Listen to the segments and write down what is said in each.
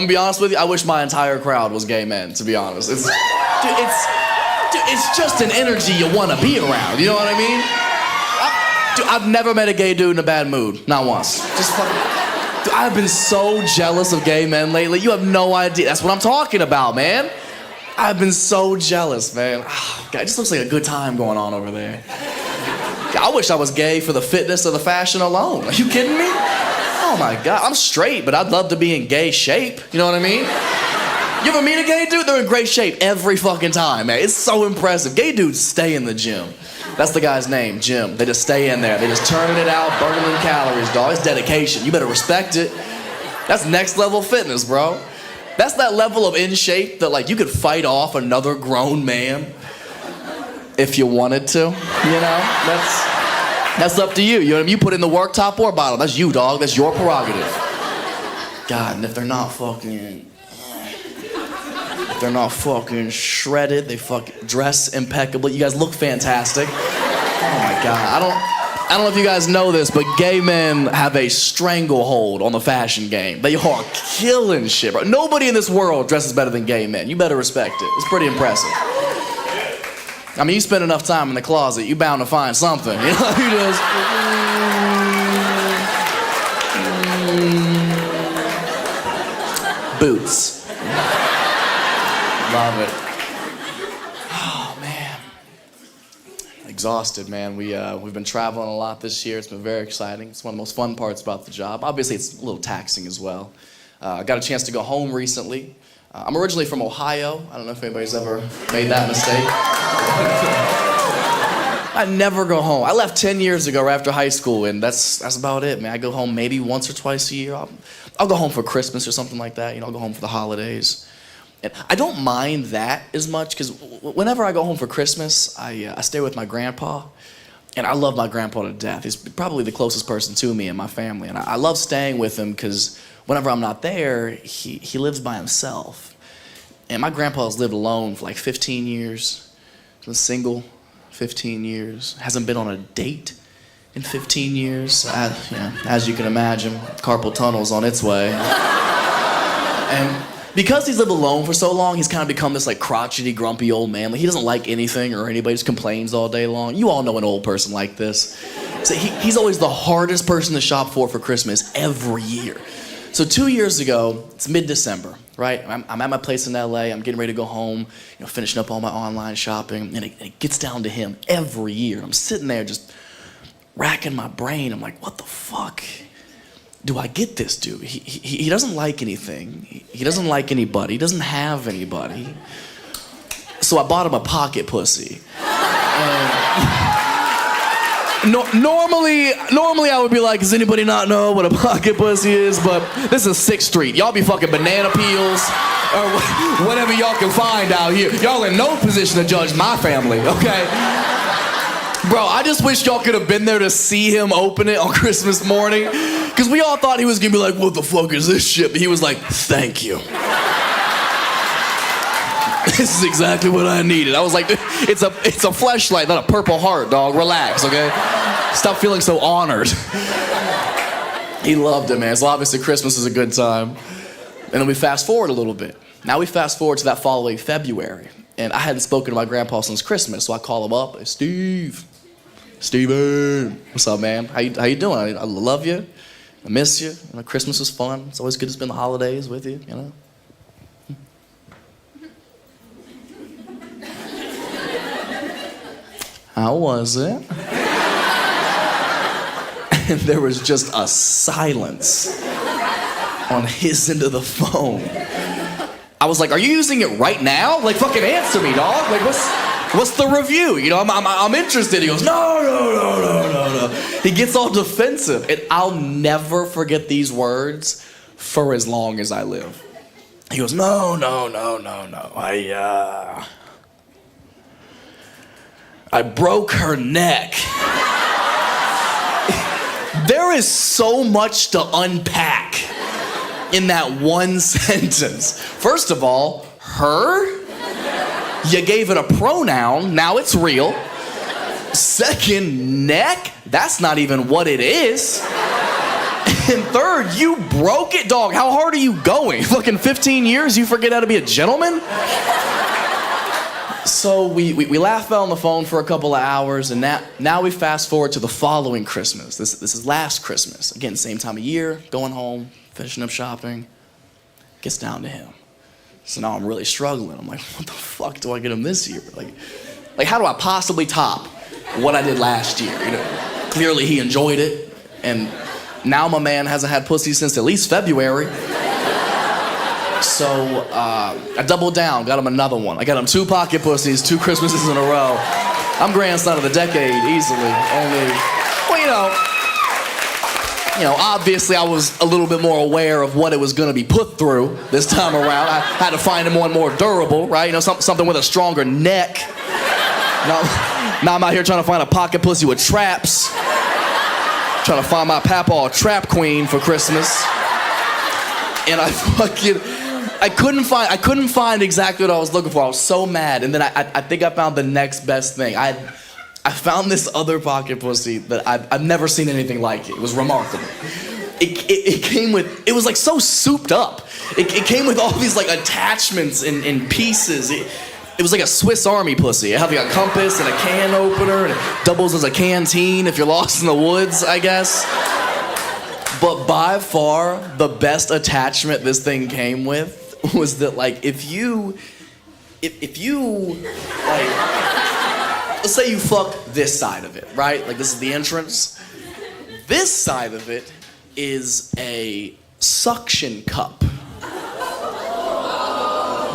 gonna be honest with you, I wish my entire crowd was gay men, to be honest. It's just an energy you wanna be around, you know what I mean? I've never met a gay dude in a bad mood, not once. Just fucking, dude, I've been so jealous of gay men lately, you have no idea. That's what I'm talking about, man. I've been so jealous, man. Oh, God, it just looks like a good time going on over there. I wish I was gay for the fitness of the fashion alone. Are you kidding me? Oh my God, I'm straight, but I'd love to be in gay shape. You know what I mean? You ever meet a gay dude? They're in great shape every fucking time, man. It's so impressive. Gay dudes stay in the gym. That's the guy's name, Jim. They just stay in there. They just turning it out, burning them calories, dog. It's dedication. You better respect it. That's next level fitness, bro. That's that level of in shape that like you could fight off another grown man if you wanted to, you know? That's up to you. You know what I mean? You put in the work, top or bottom. That's you, dog. That's your prerogative. God, and if they're not fucking shredded, they fucking dress impeccably. You guys look fantastic. Oh my God. I don't know if you guys know this, but gay men have a stranglehold on the fashion game. They are killing shit, bro. Nobody in this world dresses better than gay men. You better respect it. It's pretty impressive. I mean, you spend enough time in the closet, you bound to find something. You know, you just... Boots. Love it. Oh, man. Exhausted, man. We've been traveling a lot this year. It's been very exciting. It's one of the most fun parts about the job. Obviously, it's a little taxing as well. I got a chance to go home recently. I'm originally from Ohio. I don't know if anybody's ever made that mistake. I never go home. I left 10 years ago right after high school, and that's about it, man. I go home maybe once or twice a year. I'll go home for Christmas or something like that. You know, I'll go home for the holidays. And I don't mind that as much, because whenever I go home for Christmas, I stay with my grandpa. And I love my grandpa to death. He's probably the closest person to me and my family. And I love staying with him because whenever I'm not there, he lives by himself. And my grandpa's lived alone for like 15 years. He's been single 15 years. Hasn't been on a date in 15 years. As you can imagine, carpal tunnel's on its way. And because he's lived alone for so long, he's kind of become this like crotchety, grumpy old man. Like, he doesn't like anything or anybody, just complains all day long. You all know an old person like this. So he's always the hardest person to shop for Christmas every year. So 2 years ago, it's mid-December, right? I'm at my place in LA. I'm getting ready to go home, finishing up all my online shopping, and it gets down to him every year. I'm sitting there just racking my brain. I'm like, what the fuck do I get this dude? He doesn't like anything. He doesn't like anybody. He doesn't have anybody. So I bought him a pocket pussy. Normally I would be like, does anybody not know what a pocket pussy is? But this is 6th Street. Y'all be fucking banana peels or whatever y'all can find out here. Y'all in no position to judge my family, okay? Bro, I just wish y'all could have been there to see him open it on Christmas morning. Because we all thought he was gonna be like, what the fuck is this shit? But he was like, thank you. This is exactly what I needed. I was like, it's a fleshlight, not a purple heart, dog. Relax, okay? Stop feeling so honored. He loved it, man. So obviously Christmas is a good time. And then we fast forward a little bit. Now we fast forward to that following February. And I hadn't spoken to my grandpa since Christmas, so I call him up. Hey, Steven, what's up, man? How you doing? I love you. I miss you. Christmas is fun. It's always good to spend the holidays with you, you know? How was it? And there was just a silence on his end of the phone. I was like, are you using it right now? Like, fucking answer me, dog. Like, what's the review? I'm interested. He goes, no. He gets all defensive. And I'll never forget these words for as long as I live. He goes, no. I broke her neck. There is so much to unpack in that one sentence. First of all, her? You gave it a pronoun, now it's real. Second, neck? That's not even what it is. And third, you broke it, dog. How hard are you going? Fucking 15 years, you forget how to be a gentleman? So we laughed on the phone for a couple of hours, and now we fast forward to the following Christmas. This is last Christmas. Again, same time of year, going home, finishing up shopping. Gets down to him. So now I'm really struggling. I'm like, what the fuck do I get him this year? Like how do I possibly top what I did last year? You know, clearly he enjoyed it, and now my man hasn't had pussy since at least February. So I doubled down, got him another one. I got him 2 pocket pussies, 2 Christmases in a row. I'm grandson of the decade, easily. Only, well, you know, obviously I was a little bit more aware of what it was gonna be put through this time around. I had to find him one more durable, right? You know, something with a stronger neck. Now I'm out here trying to find a pocket pussy with traps. Trying to find my papaw a trap queen for Christmas. And I couldn't find exactly what I was looking for. I was so mad. And then I think I found the next best thing. I found this other pocket pussy that I've never seen anything like it. It was remarkable. It came with, it was like so souped up. It came with all these like attachments and pieces. It was like a Swiss Army pussy. It had like a compass and a can opener, and it doubles as a canteen if you're lost in the woods, I guess. But by far, the best attachment this thing came with was that, like, if you like, let's say you fuck this side of it, right? Like, this is the entrance. This side of it is a suction cup.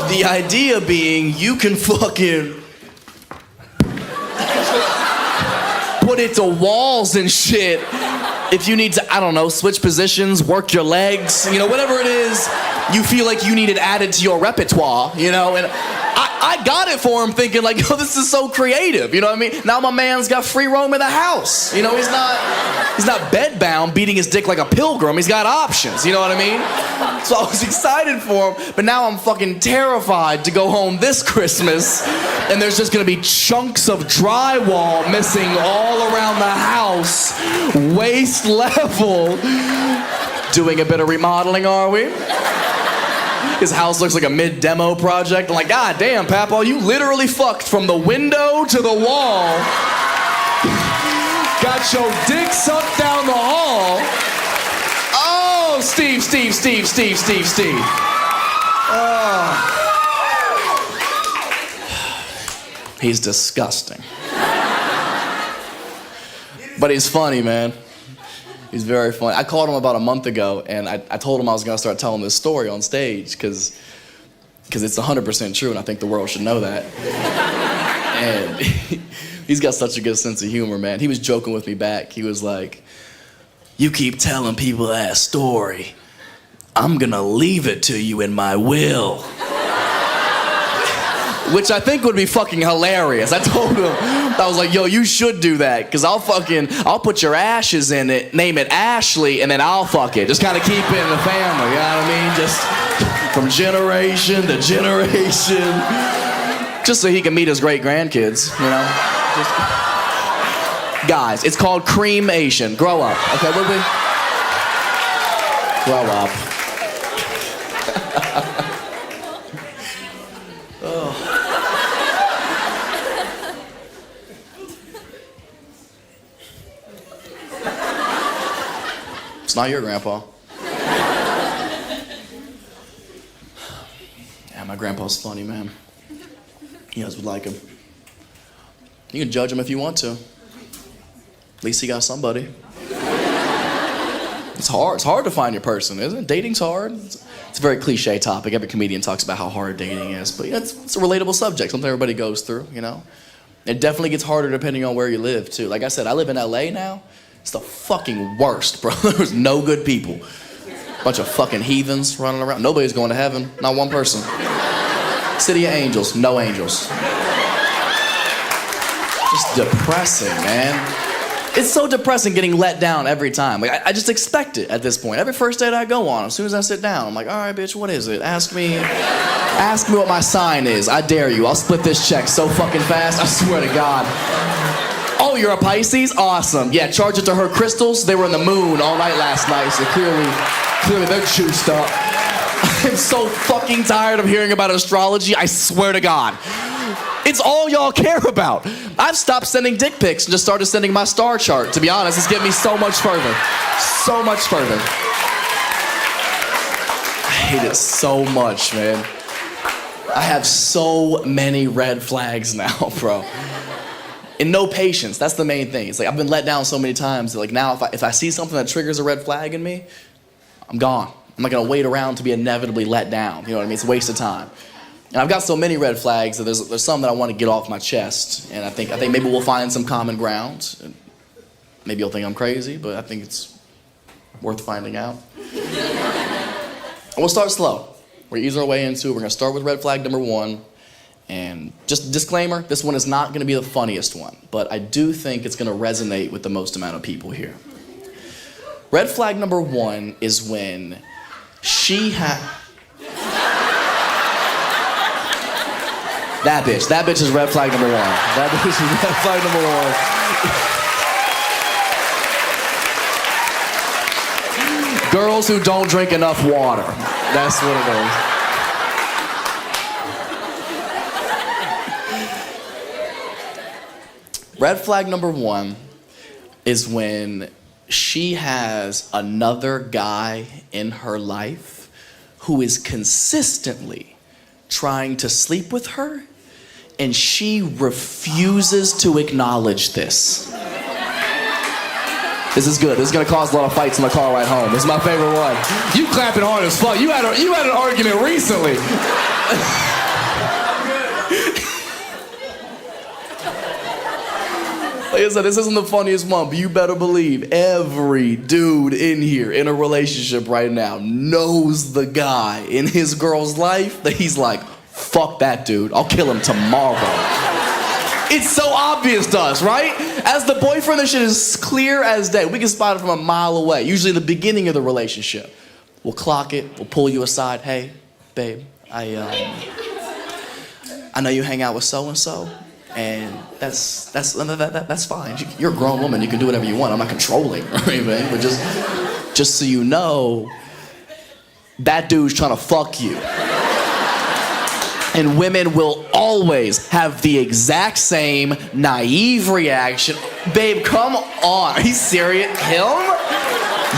The idea being you can fucking put it to walls and shit if you need to, I don't know, switch positions, work your legs, you know, whatever it is you feel like you need it added to your repertoire, you know? And I got it for him thinking like, yo, this is so creative, you know what I mean? Now my man's got free roam in the house, you know? He's not bedbound beating his dick like a pilgrim. He's got options, you know what I mean? So I was excited for him, but now I'm fucking terrified to go home this Christmas and there's just gonna be chunks of drywall missing all around the house, waist level. Doing a bit of remodeling, are we? His house looks like a mid-demo project. I'm like, God damn, Papa, you literally fucked from the window to the wall. Got your dick sucked down the hall. Oh, Steve. Oh. He's disgusting. But he's funny, man. He's very funny. I called him about a month ago, and I told him I was going to start telling this story on stage because it's 100% true, and I think the world should know that. And he's got such a good sense of humor, man. He was joking with me back. He was like, you keep telling people that story. I'm going to leave it to you in my will. Which I think would be fucking hilarious. I told him, I was like, yo, you should do that, because I'll put your ashes in it, name it Ashley, and then I'll fuck it. Just kind of keep it in the family, you know what I mean? Just from generation to generation. Just so he can meet his great-grandkids, you know? Guys, it's called cremation. Grow up, okay, will we? Grow up. It's not your grandpa. Yeah, my grandpa's funny, man. You guys would like him. You can judge him if you want to. At least he got somebody. It's hard. It's hard to find your person, isn't it? Dating's hard. It's a very cliche topic. Every comedian talks about how hard dating is. But yeah, it's a relatable subject. Something everybody goes through, you know? It definitely gets harder depending on where you live, too. Like I said, I live in LA now. It's the fucking worst, bro. There's no good people. Bunch of fucking heathens running around. Nobody's going to heaven. Not one person. City of angels. No angels. Just depressing, man. It's so depressing getting let down every time. Like I just expect it at this point. Every first date I go on, as soon as I sit down, I'm like, all right, bitch, what is it? Ask me what my sign is. I dare you. I'll split this check so fucking fast. I swear to God. Oh, you're a Pisces? Awesome. Yeah, charge it to her crystals. They were in the moon all night last night, so clearly they're juiced up. I'm so fucking tired of hearing about astrology, I swear to God. It's all y'all care about. I've stopped sending dick pics and just started sending my star chart. To be honest, it's getting me so much further. So much further. I hate it so much, man. I have so many red flags now, bro. And no patience, that's the main thing. It's like I've been let down so many times that like now if I see something that triggers a red flag in me, I'm gone. I'm not gonna wait around to be inevitably let down. You know what I mean? It's a waste of time. And I've got so many red flags that there's some that I want to get off my chest. And I think maybe we'll find some common ground. Maybe you'll think I'm crazy, but I think it's worth finding out. And we'll start slow. We're gonna ease our way into it. We're gonna start with red flag number 1. And just a disclaimer, this one is not gonna be the funniest one, but I do think it's gonna resonate with the most amount of people here. Red flag number 1 is when That bitch is red flag number 1. That bitch is red flag number 1. Girls who don't drink enough water. That's what it is. Red flag number 1 is when she has another guy in her life who is consistently trying to sleep with her, and she refuses to acknowledge this. This is good. This is gonna cause a lot of fights in the car ride home. This is my favorite one. You clapping hard as fuck. You had an argument recently. Like I said, this isn't the funniest one, but you better believe every dude in here in a relationship right now knows the guy in his girl's life that he's like, fuck that dude, I'll kill him tomorrow. It's so obvious to us, right? As the boyfriend, this shit is clear as day. We can spot it from a mile away, usually the beginning of the relationship. We'll clock it, we'll pull you aside. Hey, babe, I know you hang out with so-and-so. And that's fine. You're a grown woman. You can do whatever you want. I'm not controlling or anything. But just so you know, that dude's trying to fuck you. And women will always have the exact same naive reaction. Babe, come on. Are you serious? Him?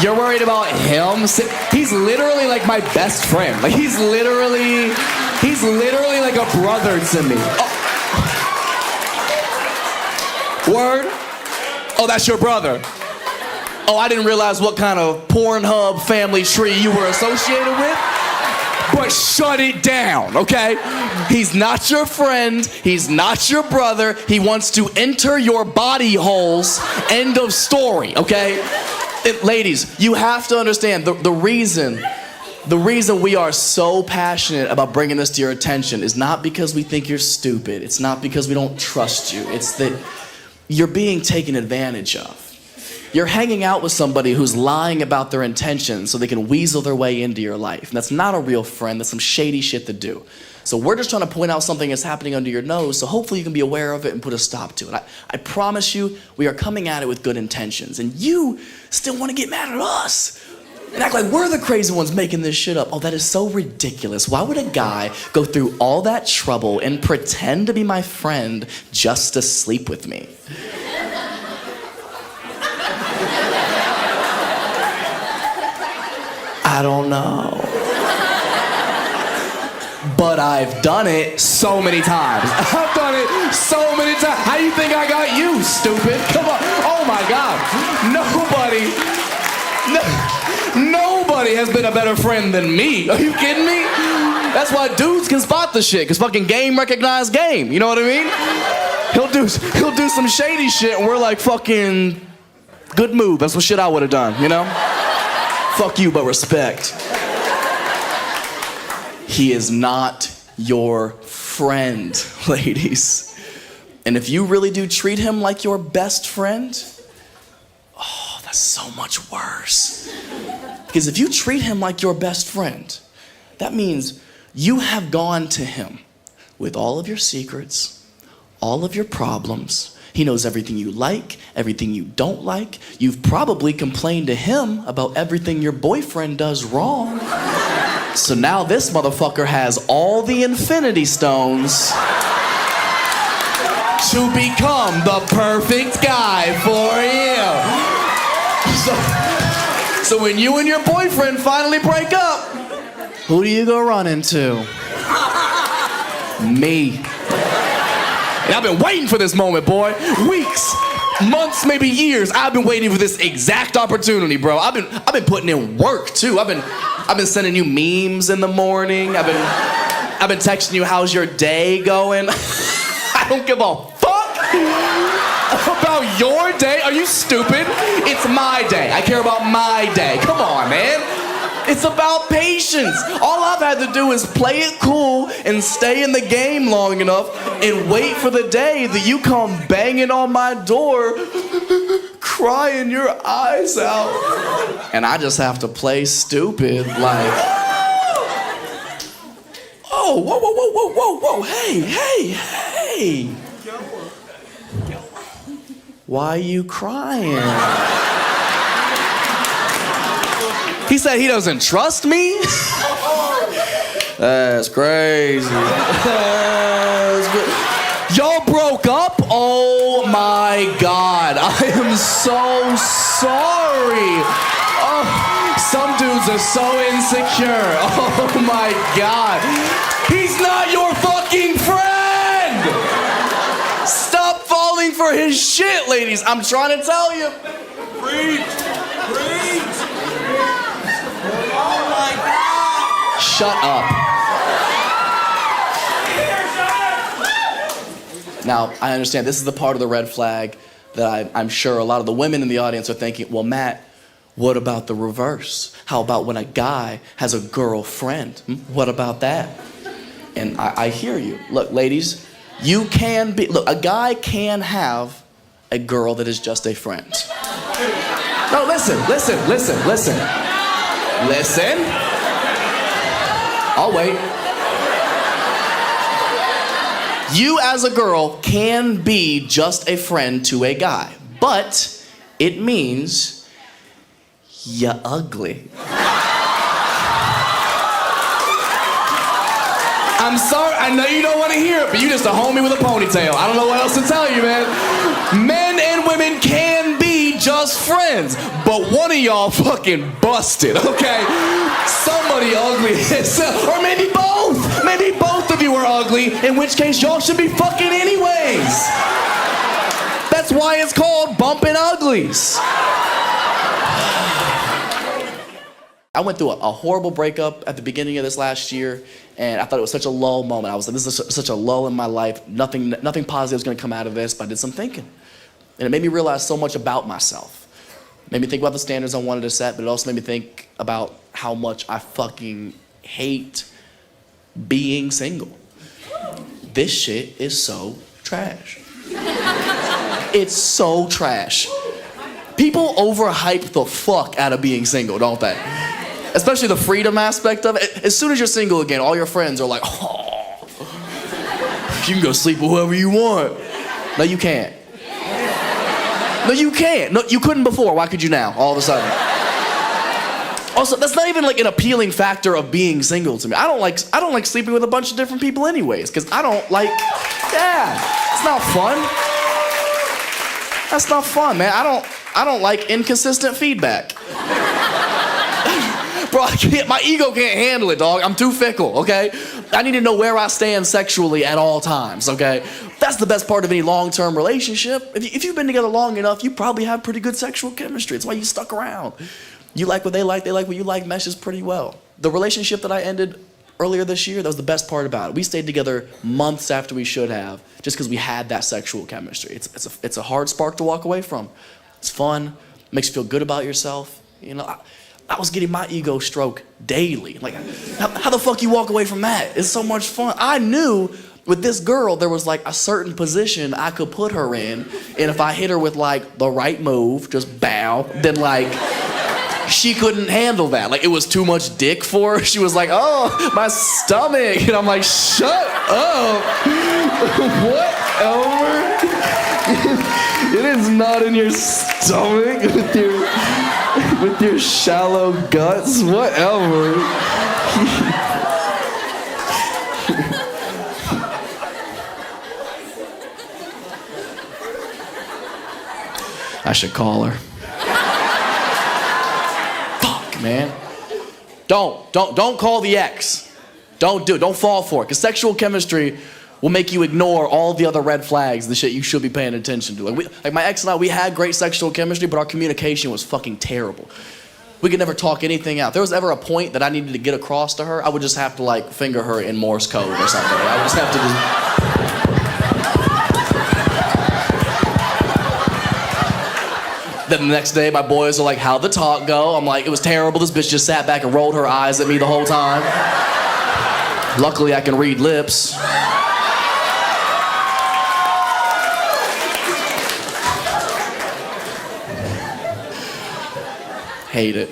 You're worried about him? He's literally like my best friend. Like he's literally like a brother to me. Oh. Word? Oh, that's your brother. Oh, I didn't realize what kind of Pornhub family tree you were associated with. But shut it down, okay? He's not your friend. He's not your brother. He wants to enter your body holes. End of story, okay? Ladies, you have to understand the reason we are so passionate about bringing this to your attention is not because we think you're stupid. It's not because we don't trust you. It's that you're being taken advantage of. You're hanging out with somebody who's lying about their intentions so they can weasel their way into your life. And that's not a real friend. That's some shady shit to do. So we're just trying to point out something that's happening under your nose, so hopefully you can be aware of it and put a stop to it. I promise you, we are coming at it with good intentions. And you still want to get mad at us and act like we're the crazy ones making this shit up. Oh, that is so ridiculous. Why would a guy go through all that trouble and pretend to be my friend just to sleep with me? I don't know. But I've done it so many times. I've done it so many times. How do you think I got you, stupid? Come on. Oh my God. Nobody has been a better friend than me. Are you kidding me? That's why dudes can spot the shit, because fucking game recognized game. You know what I mean? He'll do some shady shit and we're like, fucking good move. That's what shit I would have done, you know? Fuck you, but respect. He is not your friend, ladies. And if you really do treat him like your best friend, oh, that's so much worse. Because if you treat him like your best friend, that means you have gone to him with all of your secrets, all of your problems. He knows everything you like, everything you don't like. You've probably complained to him about everything your boyfriend does wrong. So now this motherfucker has all the infinity stones to become the perfect guy for you. So when you and your boyfriend finally break up, who do you go run into? Me. And I've been waiting for this moment, boy. Weeks, months, maybe years. I've been waiting for this exact opportunity, bro. I've been putting in work too. I've been sending you memes in the morning. I've been texting you, how's your day going? I don't give a fuck about your day. Are you stupid? It's my day. I care about my day. Come on, man. It's about patience. All I've had to do is play it cool and stay in the game long enough and wait for the day that you come banging on my door, crying your eyes out. And I just have to play stupid, like, oh, whoa, whoa, whoa, whoa, whoa, whoa, hey. Why are you crying? He said he doesn't trust me? That's crazy. Y'all broke up? Oh my God. I am so sorry. Oh, some dudes are so insecure. Oh my God. He's not your fucking friend. Stop falling for his shit, ladies. I'm trying to tell you. Preach. Oh my God! Shut up. Now, I understand this is the part of the red flag that I'm sure a lot of the women in the audience are thinking, well, Matt, what about the reverse? How about when a guy has a girlfriend? What about that? And I hear you. Look, ladies, a guy can have a girl that is just a friend. No, listen. Listen. I'll wait. You as a girl can be just a friend to a guy, but it means you're ugly. I'm sorry, I know you don't want to hear it, but you just a homie with a ponytail. I don't know what else to tell you, man. Men and women can be just friends, but one of y'all fucking busted, okay? Somebody ugly, or maybe both. Maybe both of you are ugly, in which case y'all should be fucking anyways. That's why it's called bumping uglies. I went through a horrible breakup at the beginning of this last year, and I thought it was such a lull moment. I was like, this is such a lull in my life. Nothing positive is going to come out of this, but I did some thinking. And it made me realize so much about myself. It made me think about the standards I wanted to set, but it also made me think about how much I fucking hate being single. This shit is so trash. It's so trash. People overhype the fuck out of being single, don't they? Especially the freedom aspect of it. As soon as you're single again, all your friends are like, oh, you can go sleep with whoever you want. No, you can't. No, you can't. No, you couldn't before. Why could you now, all of a sudden? Also, that's not even like an appealing factor of being single to me. I don't like sleeping with a bunch of different people anyways, because I don't like, it's not fun. That's not fun, man. I don't like inconsistent feedback. Bro, my ego can't handle it, dog. I'm too fickle, okay? I need to know where I stand sexually at all times, okay? That's the best part of any long-term relationship. If you've been together long enough, you probably have pretty good sexual chemistry. It's why you stuck around. You like what they like what you like, meshes pretty well. The relationship that I ended earlier this year, that was the best part about it. We stayed together months after we should have, just because we had that sexual chemistry. It's a hard spark to walk away from. It's fun, makes you feel good about yourself. You know, I was getting my ego stroked daily. Like, how the fuck you walk away from that? It's so much fun. I knew with this girl, there was like a certain position I could put her in, and if I hit her with like the right move, just bow, then like, she couldn't handle that. Like, it was too much dick for her. She was like, oh, my stomach. And I'm like, shut up. What? Elmer? It is not in your stomach with your shallow guts. Whatever. I should call her. Fuck, man. Don't call the ex. Don't do it. Don't fall for it. Because sexual chemistry will make you ignore all the other red flags, the shit you should be paying attention to. Like my ex and I, we had great sexual chemistry, but our communication was fucking terrible. We could never talk anything out. If there was ever a point that I needed to get across to her, I would just have to like finger her in Morse code or something. I would just have to Then the next day, my boys are like, how'd the talk go? I'm like, it was terrible. This bitch just sat back and rolled her eyes at me the whole time. Luckily, I can read lips. Hate it.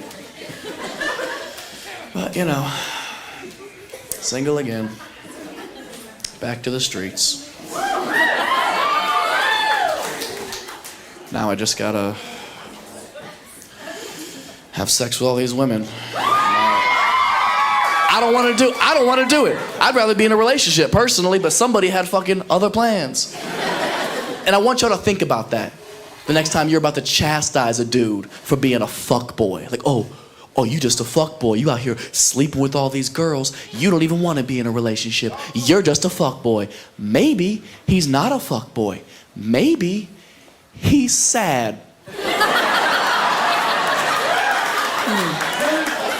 But, you know, single again. Back to the streets. Now I just gotta have sex with all these women. I don't want to do it. I'd rather be in a relationship personally, but somebody had fucking other plans. And I want y'all to think about that the next time you're about to chastise a dude for being a fuck boy. Like, oh, you just a fuck boy. You out here sleeping with all these girls. You don't even want to be in a relationship. You're just a fuck boy. Maybe he's not a fuck boy. Maybe he's sad.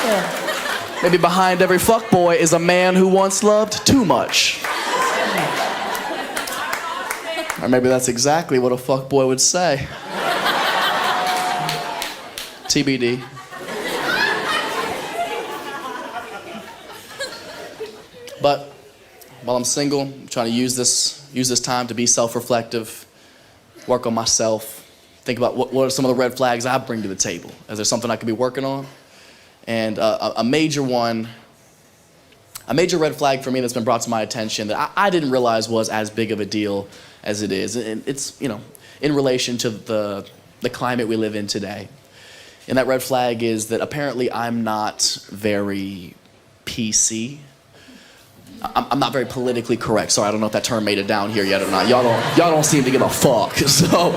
Yeah. Maybe behind every fuckboy is a man who once loved too much. Or maybe that's exactly what a fuckboy would say. TBD. But while I'm single, I'm trying to use this time to be self-reflective, work on myself, think about what are some of the red flags I bring to the table. Is there something I could be working on? And a major red flag for me that's been brought to my attention that I didn't realize was as big of a deal as it is. And it's, you know, in relation to the climate we live in today. And that red flag is that apparently I'm not very PC. I'm not very politically correct. Sorry, I don't know if that term made it down here yet or not. Y'all don't seem to give a fuck. So,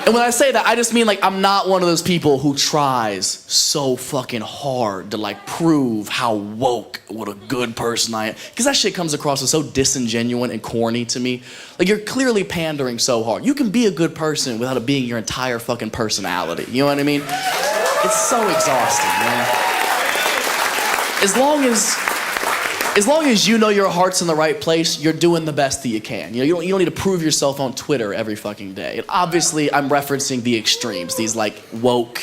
and when I say that, I just mean like I'm not one of those people who tries so fucking hard to like prove how woke, what a good person I am. Because that shit comes across as so disingenuous and corny to me. Like you're clearly pandering so hard. You can be a good person without it being your entire fucking personality. You know what I mean? It's so exhausting, man. As long as you know your heart's in the right place, you're doing the best that you can. You know, you don't need to prove yourself on Twitter every fucking day. And obviously, I'm referencing the extremes, these like woke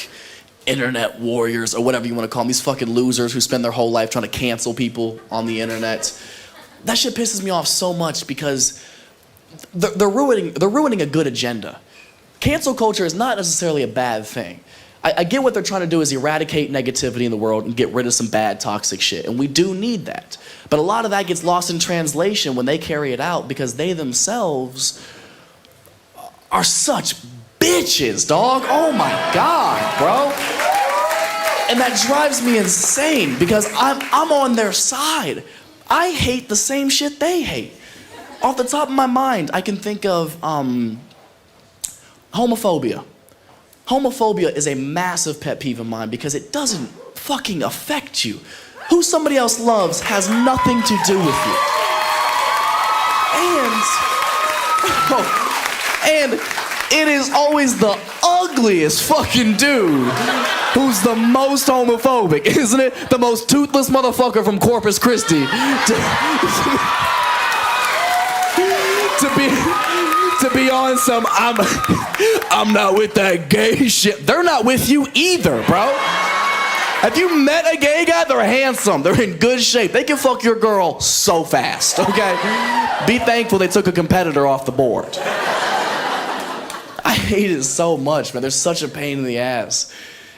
internet warriors or whatever you want to call them, these fucking losers who spend their whole life trying to cancel people on the internet. That shit pisses me off so much because they're ruining a good agenda. Cancel culture is not necessarily a bad thing. I get what they're trying to do is eradicate negativity in the world and get rid of some bad toxic shit, and we do need that. But a lot of that gets lost in translation when they carry it out because they themselves are such bitches, dog. Oh my God, bro. And that drives me insane because I'm on their side. I hate the same shit they hate. Off the top of my mind, I can think of homophobia. Homophobia is a massive pet peeve of mine because it doesn't fucking affect you. Who somebody else loves has nothing to do with you. And it is always the ugliest fucking dude who's the most homophobic, isn't it? The most toothless motherfucker from Corpus Christi to be on some I'm not with that gay shit. They're not with you either, bro. Have you met a gay guy? They're handsome. They're in good shape. They can fuck your girl so fast, okay? Be thankful they took a competitor off the board. I hate it so much, man. They're such a pain in the ass.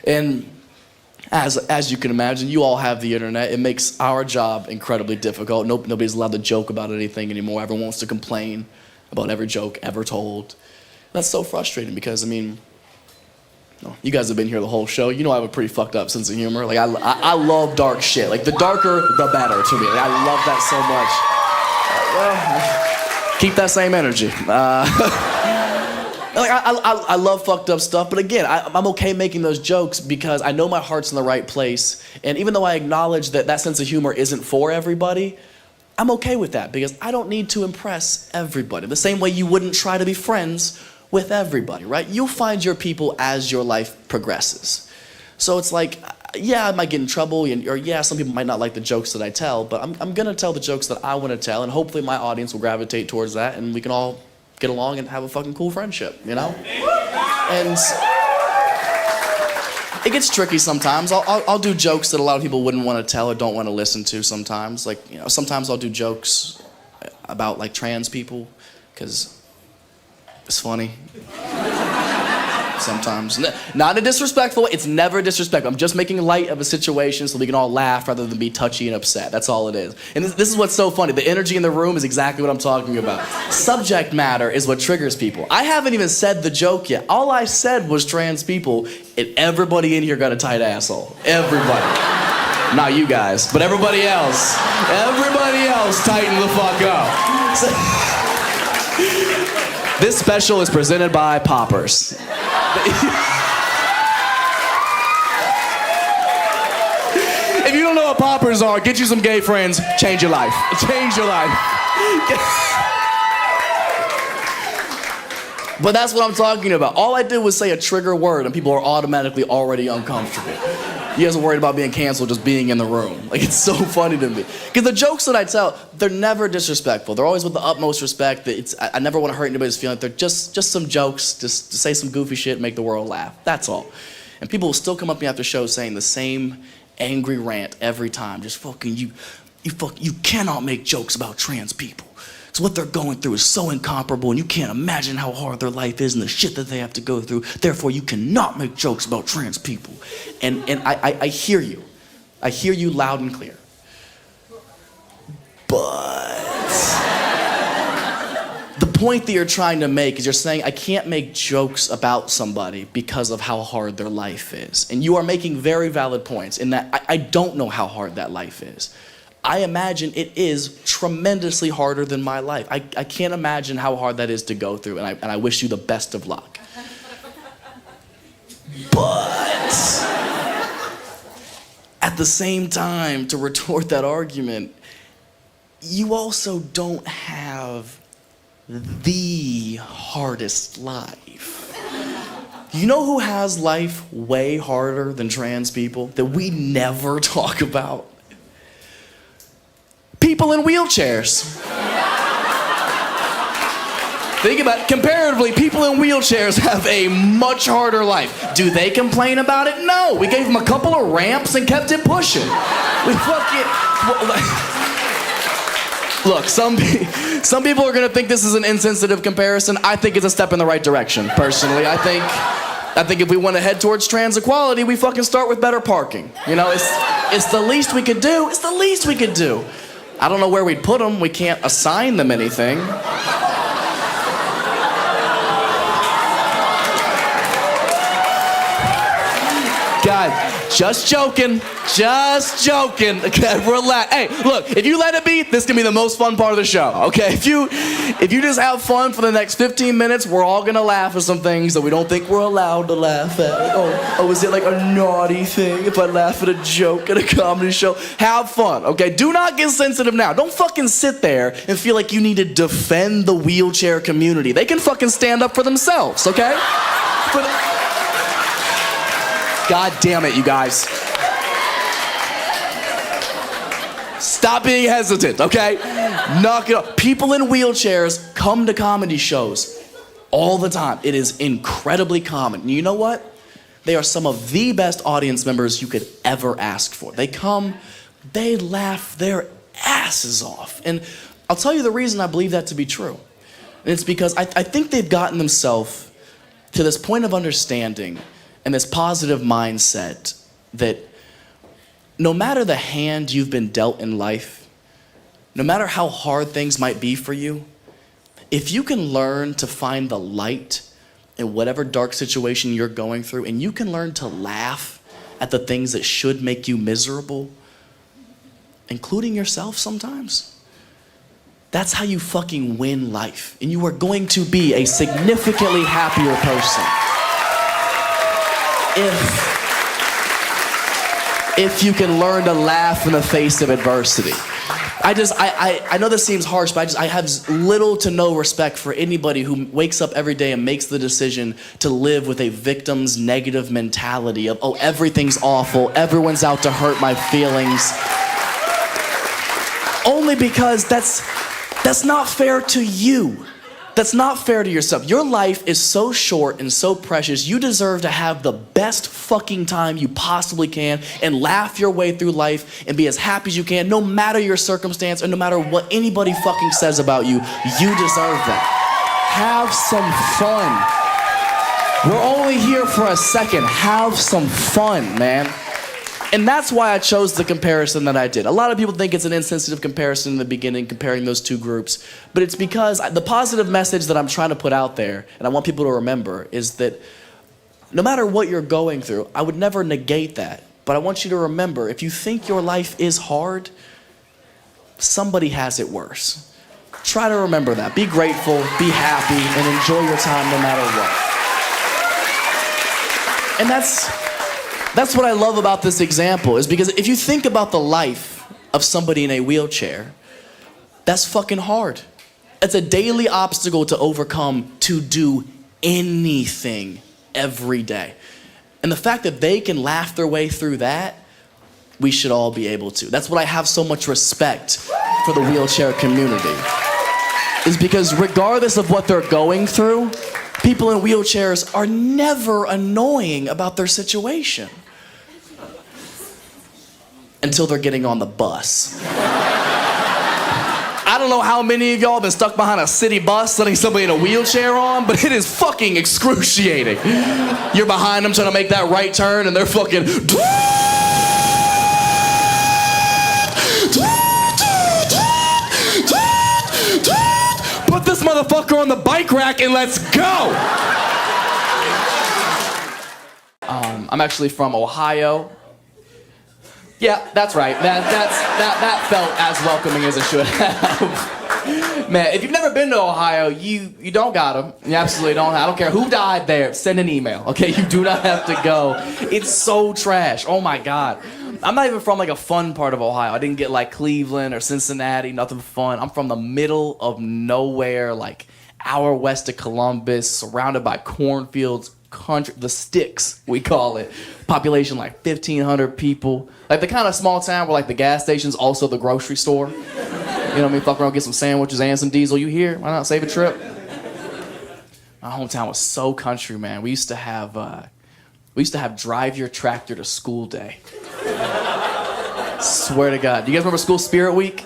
And as you can imagine, you all have the internet. It makes our job incredibly difficult. Nobody's allowed to joke about anything anymore. Everyone wants to complain about every joke ever told. That's so frustrating because, I mean, you guys have been here the whole show. You know I have a pretty fucked up sense of humor. Like, I love dark shit. Like, the darker, the better to me. Like, I love that so much. Well, keep that same energy. Like, I love fucked up stuff, but again, I'm okay making those jokes because I know my heart's in the right place. And even though I acknowledge that that sense of humor isn't for everybody, I'm okay with that because I don't need to impress everybody. The same way you wouldn't try to be friends with everybody, right? You'll find your people as your life progresses. So it's like, yeah, I might get in trouble, or yeah, some people might not like the jokes that I tell, but I'm gonna tell the jokes that I wanna tell, and hopefully my audience will gravitate towards that, and we can all get along and have a fucking cool friendship, you know? And it gets tricky sometimes. I'll do jokes that a lot of people wouldn't want to tell or don't want to listen to sometimes. Like, you know, sometimes I'll do jokes about, like, trans people, because it's funny. Sometimes. Not in a disrespectful way. It's never disrespectful. I'm just making light of a situation so we can all laugh rather than be touchy and upset. That's all it is. And this is what's so funny. The energy in the room is exactly what I'm talking about. Subject matter is what triggers people. I haven't even said the joke yet. All I said was trans people, and everybody in here got a tight asshole. Everybody. Not you guys, but everybody else. Everybody else tighten the fuck up. This special is presented by Poppers. If you don't know what Poppers are, get you some gay friends, change your life. Change your life. But that's what I'm talking about. All I did was say a trigger word and people are automatically already uncomfortable. You guys are worried about being canceled just being in the room. Like, it's so funny to me. Because the jokes that I tell, they're never disrespectful. They're always with the utmost respect. I never want to hurt anybody's feelings. They're just some jokes, just to say some goofy shit and make the world laugh. That's all. And people will still come up to me after shows saying the same angry rant every time. Just fucking, you cannot make jokes about trans people. So what they're going through is so incomparable, and you can't imagine how hard their life is and the shit that they have to go through. Therefore, you cannot make jokes about trans people. And I hear you. I hear you loud and clear. But the point that you're trying to make is you're saying, I can't make jokes about somebody because of how hard their life is. And you are making very valid points in that I don't know how hard that life is. I imagine it is tremendously harder than my life. I can't imagine how hard that is to go through, and I wish you the best of luck. But at the same time, to retort that argument, you also don't have the hardest life. You know who has life way harder than trans people that we never talk about? People in wheelchairs. Think about it. Comparatively, people in wheelchairs have a much harder life. Do they complain about it? No. We gave them a couple of ramps and kept it pushing. We fucking... Look, some people are gonna think this is an insensitive comparison. I think it's a step in the right direction, personally. I think if we want to head towards trans equality, we fucking start with better parking. You know, it's the least we could do. It's the least we could do. I don't know where we'd put them. We can't assign them anything. God, just joking. Just joking. Okay, relax. Hey, look, if you let it be, this can be the most fun part of the show, okay? If you just have fun for the next 15 minutes, we're all gonna laugh at some things that we don't think we're allowed to laugh at. Oh, is it like a naughty thing if I laugh at a joke at a comedy show? Have fun, okay? Do not get sensitive now. Don't fucking sit there and feel like you need to defend the wheelchair community. They can fucking stand up for themselves, okay? God damn it, you guys. Stop being hesitant, okay? Knock it off. People in wheelchairs come to comedy shows all the time. It is incredibly common. And you know what? They are some of the best audience members you could ever ask for. They come, they laugh their asses off. And I'll tell you the reason I believe that to be true. And it's because I think they've gotten themselves to this point of understanding and this positive mindset that no matter the hand you've been dealt in life, no matter how hard things might be for you, If you can learn to find the light in whatever dark situation you're going through, and you can learn to laugh at the things that should make you miserable, including yourself sometimes, that's how you fucking win life. And you are going to be a significantly happier person if you can learn to laugh in the face of adversity. I know this seems harsh, but I have little to no respect for anybody who wakes up every day and makes the decision to live with a victim's negative mentality of, oh, everything's awful, everyone's out to hurt my feelings. Only because that's not fair to you. That's not fair to yourself. Your life is so short and so precious. You deserve to have the best fucking time you possibly can and laugh your way through life and be as happy as you can, no matter your circumstance or no matter what anybody fucking says about you. You deserve that. Have some fun. We're only here for a second. Have some fun, man. And that's why I chose the comparison that I did. A lot of people think it's an insensitive comparison in the beginning, comparing those two groups. But it's because the positive message that I'm trying to put out there, and I want people to remember, is that no matter what you're going through, I would never negate that. But I want you to remember, if you think your life is hard, somebody has it worse. Try to remember that. Be grateful, be happy, and enjoy your time no matter what. And that's what I love about this example, is because if you think about the life of somebody in a wheelchair, that's fucking hard. It's a daily obstacle to overcome, to do anything every day. And the fact that they can laugh their way through that, we should all be able to. That's what I have so much respect for the wheelchair community, is because regardless of what they're going through, people in wheelchairs are never annoying about their situation. Until they're getting on the bus. I don't know how many of y'all have been stuck behind a city bus letting somebody in a wheelchair on, but it is fucking excruciating. You're behind them trying to make that right turn and they're fucking... Put this motherfucker on the bike rack and let's go! I'm actually from Ohio. Yeah, that's right. That felt as welcoming as it should have. Man, if you've never been to Ohio, you don't got them. You absolutely don't. I don't care who died there. Send an email, okay? You do not have to go. It's so trash. Oh my God. I'm not even from like a fun part of Ohio. I didn't get like Cleveland or Cincinnati, nothing fun. I'm from the middle of nowhere, like hour west of Columbus, surrounded by cornfields, country, the sticks, we call it. Population like 1,500 people. Like the kind of small town where like the gas station's also the grocery store. You know what I mean? Fuck around, get some sandwiches and some diesel. You here? Why not save a trip? My hometown was so country, man. We used to have drive your tractor to school day. Swear to God. Do you guys remember School Spirit Week?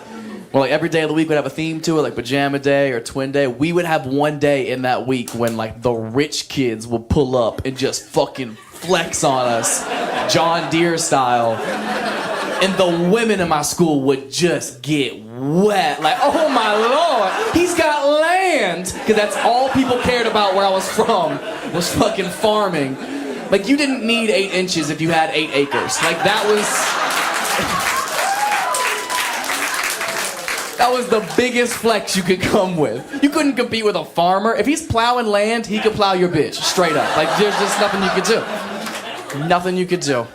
Well, like every day of the week would have a theme to it, like pajama day or twin day. We would have one day in that week when like the rich kids would pull up and just fucking flex on us, John Deere style. And the women in my school would just get wet. Like, oh my Lord, he's got land. Because that's all people cared about where I was from, was fucking farming. Like, you didn't need 8 inches if you had 8 acres. Like, that was the biggest flex you could come with. You couldn't compete with a farmer. If he's plowing land, he could plow your bitch, straight up. Like, there's just nothing you could do. Nothing you could do.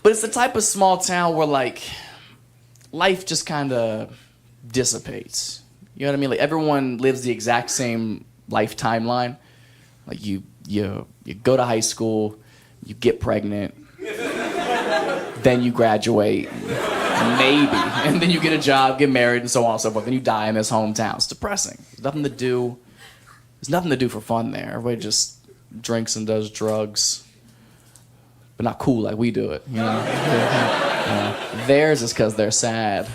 But it's the type of small town where, like, life just kind of dissipates. You know what I mean? Like, everyone lives the exact same life timeline. Like, you go to high school, you get pregnant, then you graduate, maybe, and then you get a job, get married, and so on and so forth, and you die in this hometown. It's depressing. There's nothing to do. There's nothing to do for fun there. Everybody just drinks and does drugs, but not cool like we do it, you know? Theirs is because they're sad.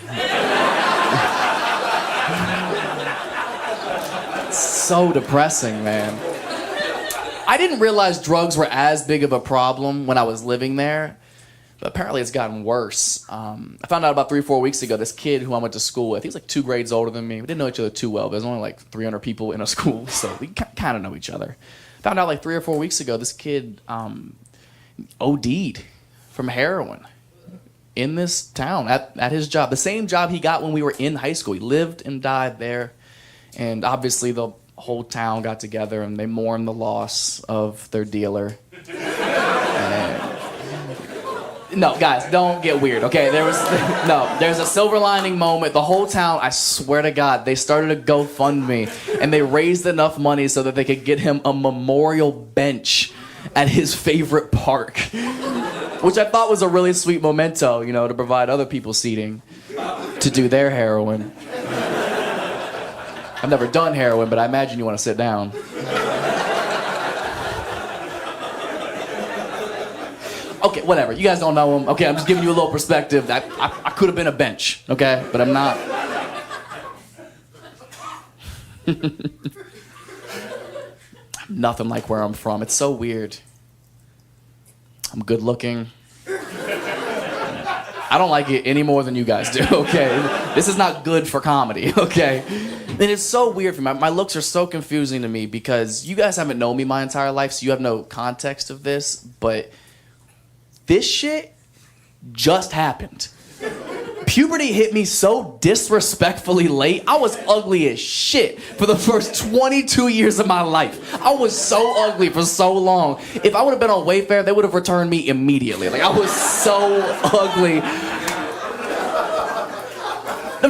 It's so depressing, man. I didn't realize drugs were as big of a problem when I was living there. But apparently it's gotten worse. I found out about 3 or 4 weeks ago, this kid who I went to school with, he was like 2 grades older than me. We didn't know each other too well, but there's only like 300 people in a school, so we kind of know each other. Found out like 3 or 4 weeks ago, this kid OD'd from heroin in this town at his job. The same job he got when we were in high school. He lived and died there. And obviously the whole town got together and they mourned the loss of their dealer. No, guys, don't get weird, okay? There's a silver lining moment. The whole town, I swear to God, they started a GoFundMe, and they raised enough money so that they could get him a memorial bench at his favorite park, which I thought was a really sweet memento, you know, to provide other people seating to do their heroin. I've never done heroin, but I imagine you want to sit down. Okay, whatever. You guys don't know him. Okay, I'm just giving you a little perspective. I could have been a bench, okay? But I'm not. Nothing like where I'm from. It's so weird. I'm good looking. I don't like it any more than you guys do, okay? This is not good for comedy, okay? And it's so weird for me. My looks are so confusing to me because you guys haven't known me my entire life, so you have no context of this, but this shit just happened. Puberty hit me so disrespectfully late. I was ugly as shit for the first 22 years of my life. I was so ugly for so long. If I would have been on Wayfair, they would have returned me immediately. Like, I was so ugly.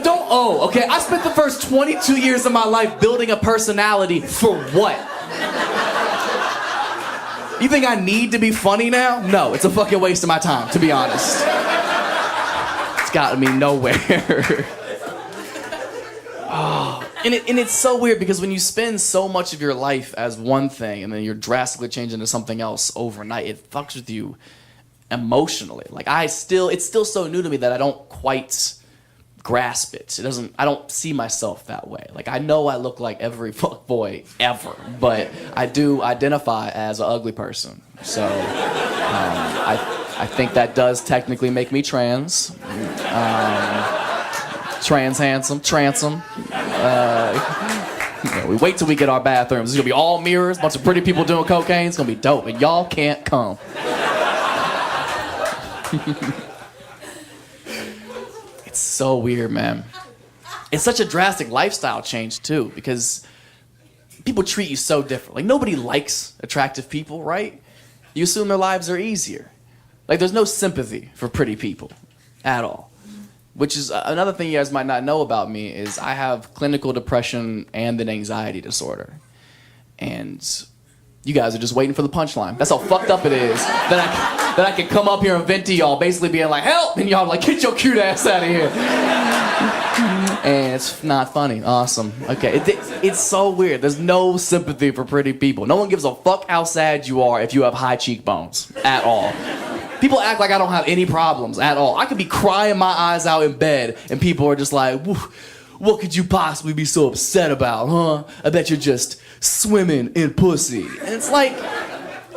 No, okay? I spent the first 22 years of my life building a personality for what? You think I need to be funny now? No, it's a fucking waste of my time, to be honest. It's gotten me nowhere. Oh, and it's so weird because when you spend so much of your life as one thing and then you're drastically changing to something else overnight, it fucks with you emotionally. Like it's still so new to me that I don't quite grasp it. I don't see myself that way. Like, I know I look like every fuckboy ever, but I do identify as an ugly person. So I think that does technically make me trans. Trans handsome, transom. We wait till we get our bathrooms. It's gonna be all mirrors, bunch of pretty people doing cocaine. It's gonna be dope, and y'all can't come. It's so weird, man. It's such a drastic lifestyle change, too, because people treat you so different. Like, nobody likes attractive people, right? You assume their lives are easier. Like, there's no sympathy for pretty people at all. Which is another thing you guys might not know about me is I have clinical depression and an anxiety disorder. And you guys are just waiting for the punchline. That's how fucked up it is that I can come up here and vent to y'all, basically being like, help! And y'all like, get your cute ass out of here. And it's not funny. Awesome. Okay. It's so weird. There's no sympathy for pretty people. No one gives a fuck how sad you are if you have high cheekbones at all. People act like I don't have any problems at all. I could be crying my eyes out in bed, and people are just like, what could you possibly be so upset about, huh? I bet you're just swimming in pussy. And it's like,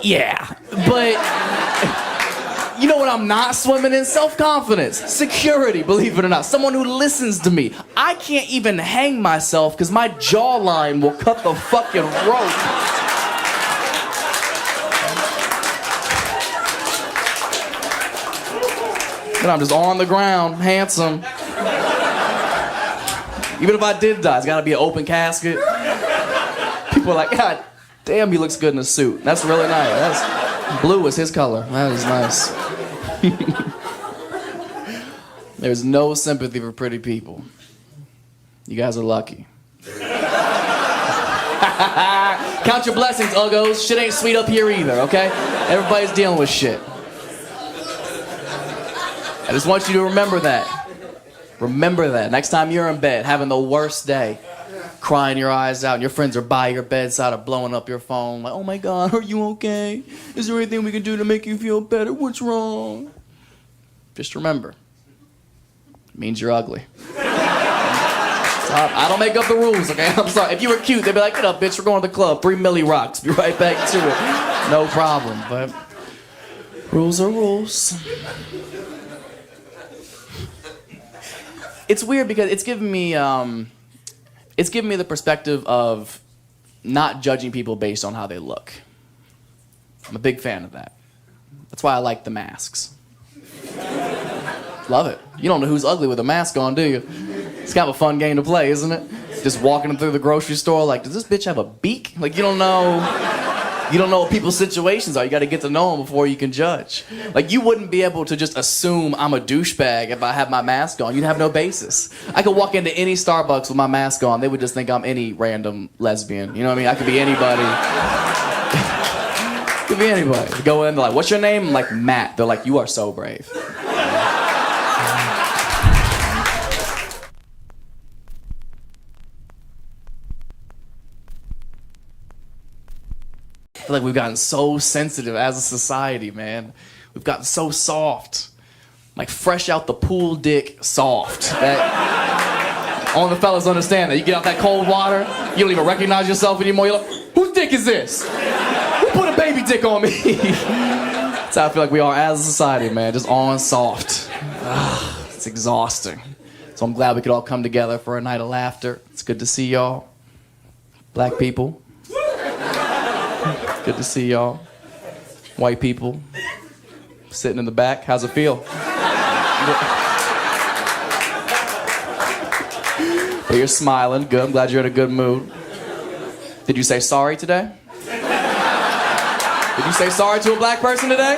yeah, but you know what I'm not swimming in? Self-confidence, security, believe it or not. Someone who listens to me. I can't even hang myself because my jawline will cut the fucking rope. And I'm just on the ground, handsome. Even if I did die, it's gotta be an open casket. People are like, God damn, he looks good in a suit. That's really nice. Blue is his color. That is nice. There's no sympathy for pretty people. You guys are lucky. Count your blessings, uggos. Shit ain't sweet up here either, okay? Everybody's dealing with shit. I just want you to remember that. Remember that. Next time you're in bed, having the worst day, crying your eyes out, and your friends are by your bedside or blowing up your phone, like, oh my God, are you okay? Is there anything we can do to make you feel better? What's wrong? Just remember, it means you're ugly. I don't make up the rules, okay? I'm sorry. If you were cute, they'd be like, get up, bitch, we're going to the club. 3 milli rocks. Be right back to it. No problem, but Rules are rules. It's weird because it's given me the perspective of not judging people based on how they look. I'm a big fan of that. That's why I like the masks. Love it. You don't know who's ugly with a mask on, do you? It's kind of a fun game to play, isn't it? Just walking them through the grocery store like, does this bitch have a beak? Like, you don't know what people's situations are. You got to get to know them before you can judge. Like, you wouldn't be able to just assume I'm a douchebag if I have my mask on. You'd have no basis. I could walk into any Starbucks with my mask on. They would just think I'm any random lesbian. You know what I mean? I could be anybody. Could be anybody. Go in, they're like, what's your name? I'm like, Matt. They're like, you are so brave. I feel like we've gotten so sensitive as a society, man. We've gotten so soft. Like fresh out the pool dick soft. All the fellas understand that. You get out that cold water, you don't even recognize yourself anymore. You're like, whose dick is this? Who put a baby dick on me? That's how I feel like we are as a society, man. Just on soft. It's exhausting. So I'm glad we could all come together for a night of laughter. It's good to see y'all. Black people. Good to see y'all. White people. Sitting in the back. How's it feel? But you're smiling. Good. I'm glad you're in a good mood. Did you say sorry today? Did you say sorry to a black person today?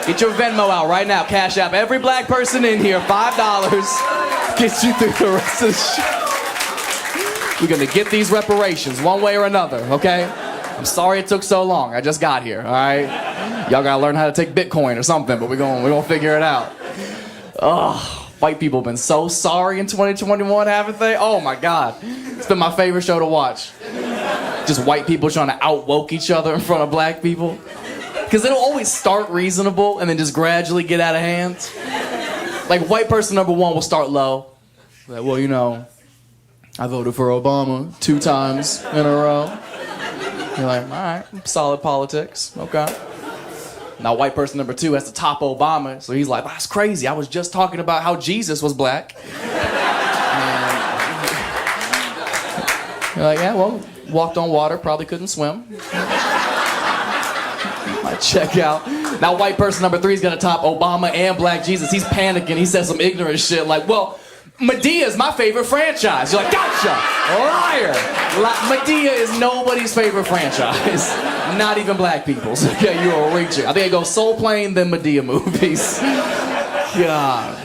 Get your Venmo out right now. Cash App every black person in here. $5. Get you through the rest of the show. We're going to get these reparations one way or another, okay? I'm sorry it took so long. I just got here, all right? Y'all got to learn how to take Bitcoin or something, but we're gonna figure it out. Oh, white people have been so sorry in 2021, haven't they? Oh, my God. It's been my favorite show to watch. Just white people trying to out-woke each other in front of black people. Because it'll always start reasonable and then just gradually get out of hand. Like, white person number one will start low. Like, well, you know, I voted for Obama 2 times in a row. You're like, all right, solid politics, okay. Now, white person number 2 has to top Obama, so he's like, that's crazy. I was just talking about how Jesus was black. And you're like, yeah, well, walked on water, probably couldn't swim. Might check out. Now, white person number 3 is gonna top Obama and Black Jesus. He's panicking. He says some ignorant shit like, well, Medea's my favorite franchise. You're like, gotcha, liar. Medea is nobody's favorite franchise. Not even black people's. Okay, you are reaching. I think it goes Soul Plane, then Medea movies. God.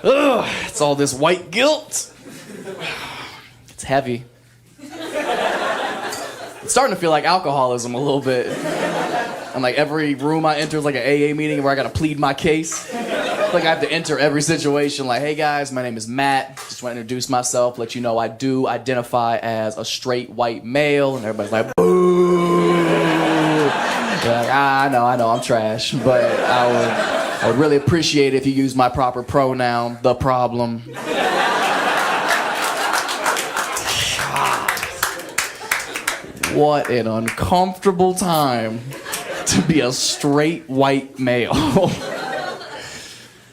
Ugh, it's all this white guilt. It's heavy. It's starting to feel like alcoholism a little bit. And like every room I enter is like an AA meeting where I gotta plead my case. Like I have to enter every situation like, hey guys, my name is Matt. Just want to introduce myself, let you know I do identify as a straight white male. And everybody's like, boo. They're like, I know, I'm trash. But I would really appreciate it if you use my proper pronoun, the problem. What an uncomfortable time to be a straight white male.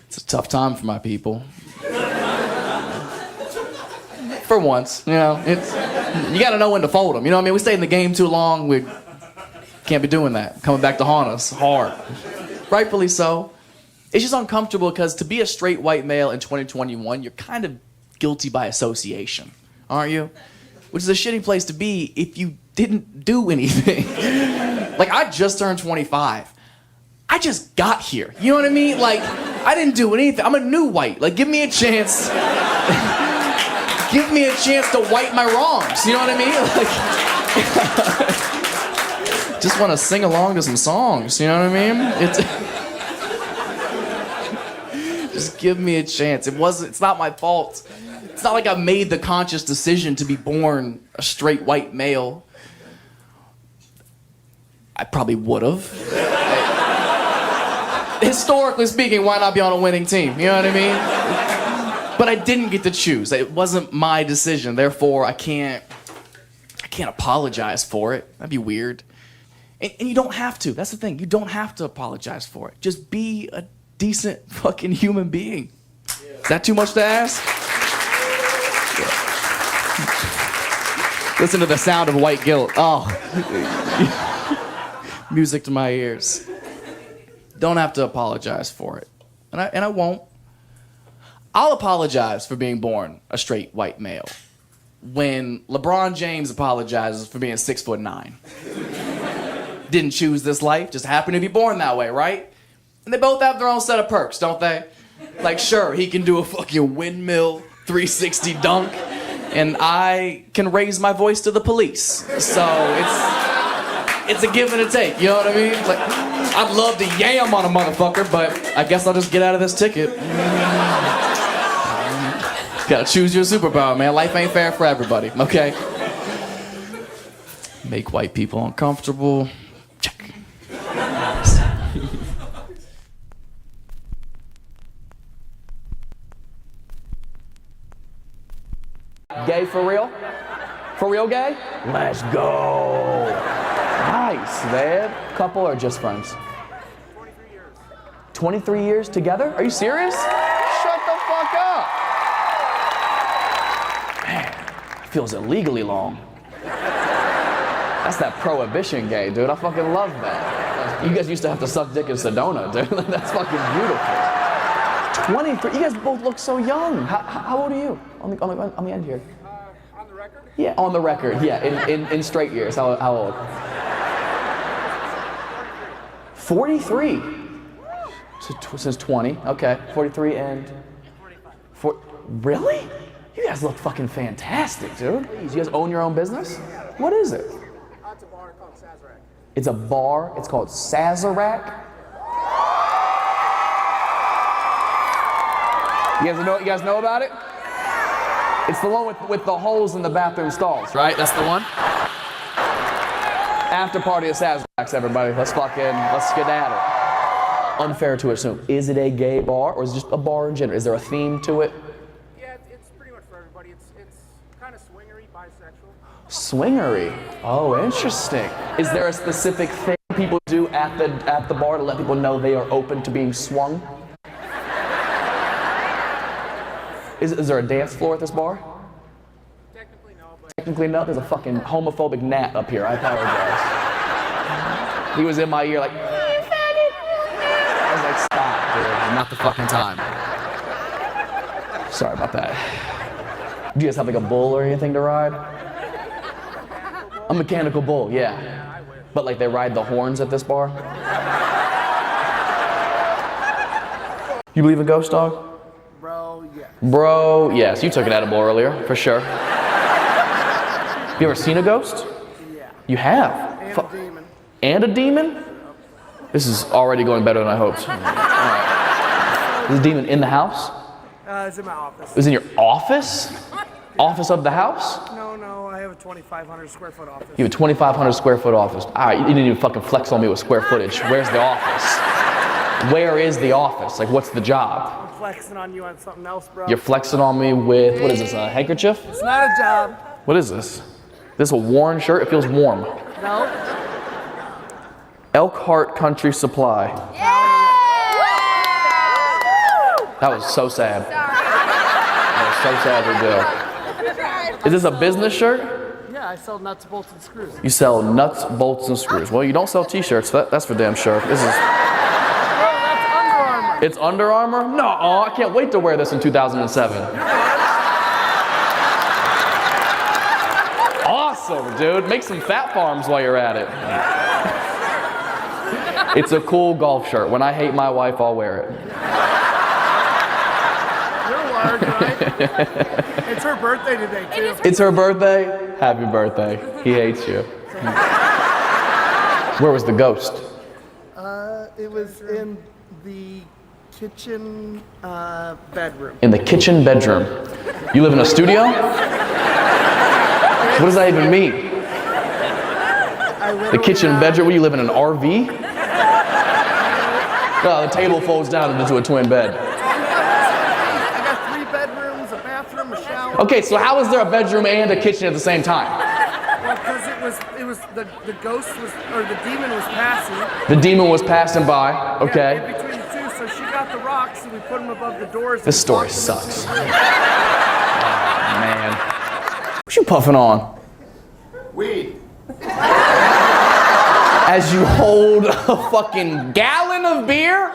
It's a tough time for my people. For once, you know, you gotta know when to fold them. You know what I mean? We stayed in the game too long. We can't be doing that. Coming back to haunt us hard. Rightfully so. It's just uncomfortable because to be a straight white male in 2021, you're kind of guilty by association, aren't you? Which is a shitty place to be if you didn't do anything. Like, I just turned 25. I just got here. You know what I mean? Like, I didn't do anything. I'm a new white. Like, give me a chance. Give me a chance to white my wrongs. You know what I mean? Like, just want to sing along to some songs. You know what I mean? Just give me a chance. It's not my fault. It's not like I made the conscious decision to be born a straight white male. I probably would have. Historically speaking, why not be on a winning team? You know what I mean? But I didn't get to choose. It wasn't my decision. Therefore, I can't apologize for it. That'd be weird. And you don't have to. That's the thing. You don't have to apologize for it. Just be a decent fucking human being. Yeah. Is that too much to ask? Yeah. Listen to the sound of white guilt. Oh. Music to my ears. Don't have to apologize for it. And I won't. I'll apologize for being born a straight white male when LeBron James apologizes for being 6'9". Didn't choose this life, just happened to be born that way, right? And they both have their own set of perks, don't they? Like, sure, he can do a fucking windmill 360 dunk, and I can raise my voice to the police. So it's a give and a take, you know what I mean? Like, I'd love to yam on a motherfucker, but I guess I'll just get out of this ticket. Gotta choose your superpower, man. Life ain't fair for everybody, okay? Make white people uncomfortable. Check. Gay for real? For real gay? Let's go. Nice, man. Couple or just friends? 23 years. 23 years together? Are you serious? Shut the fuck up. Man, feels illegally long. That's that prohibition gay, dude. I fucking love that. You guys used to have to suck dick in Sedona, dude. That's fucking beautiful. 23. You guys both look so young. How old are you? On the end here. On the record? Yeah, on the record. Yeah, in straight years. How old? 43. Since 20. Okay. 43 and 45. Really? You guys look fucking fantastic, dude. You guys own your own business? What is it? It's a bar called Sazerac. It's a bar. It's called Sazerac. You guys know about it? It's the one with the holes in the bathroom stalls, right? That's the one. After party at Sazerac's, everybody. Let's get at it. Unfair to assume. Is it a gay bar or is it just a bar in general? Is there a theme to it? Yeah, it's pretty much for everybody. It's kind of swingery, bisexual. Swingery. Oh, interesting. Is there a specific thing people do at the bar to let people know they are open to being swung? Is there a dance floor at this bar? Technically no, but... Technically no? There's a fucking homophobic gnat up here. I apologize. He was in my ear like, I was like, stop, dude. Not the fucking time. Sorry about that. Do you guys have like a bull or anything to ride? A mechanical bull, yeah. But like they ride the horns at this bar? You believe in ghost dog? Bro, yes. Bro, yes. You took an edible earlier, for sure. You ever seen a ghost? Yeah. You have? And a demon. And a demon? This is already going better than I hoped. All right. Is a demon in the house? It's in my office. It was in your office? Office of the house? No, I have a 2,500 square foot office. You have a 2,500 square foot office. All right, you didn't even fucking flex on me with square footage. Where's the office? Where is the office? Like, what's the job? I'm flexing on you on something else, bro. You're flexing on me with, what is this, a handkerchief? It's not a job. What is this? This a worn shirt? It feels warm. No. Elkhart Country Supply. Yeah! That was so sad. That was so sad to do. Is this a business shirt? Yeah, I sell nuts, bolts, and screws. You sell nuts, bolts, and screws. Well, you don't sell t-shirts. That's for damn sure. This is... It's Under Armour? No, I can't wait to wear this in 2007. Awesome, dude. Make some fat farms while you're at it. It's a cool golf shirt. When I hate my wife, I'll wear it. You're wired, right? It's her birthday today, too. It's her birthday? Happy birthday. He hates you. Where was the ghost? It was in the kitchen bedroom. In the kitchen bedroom. You live in a studio? What does that even mean? The kitchen bedroom? What, you live in an RV? Oh, the table folds down into a twin bed. I got 3 bedrooms, a bathroom, a shower. Okay, so how is there a bedroom and a kitchen at the same time? Well, because it was the ghost was, or the demon was passing. The demon was passing by. Okay. Yeah, in between the two, so she got the rocks and we put them above the doors. This story sucks. Oh, man. What you puffing on? Weed. As you hold a fucking gallon of beer?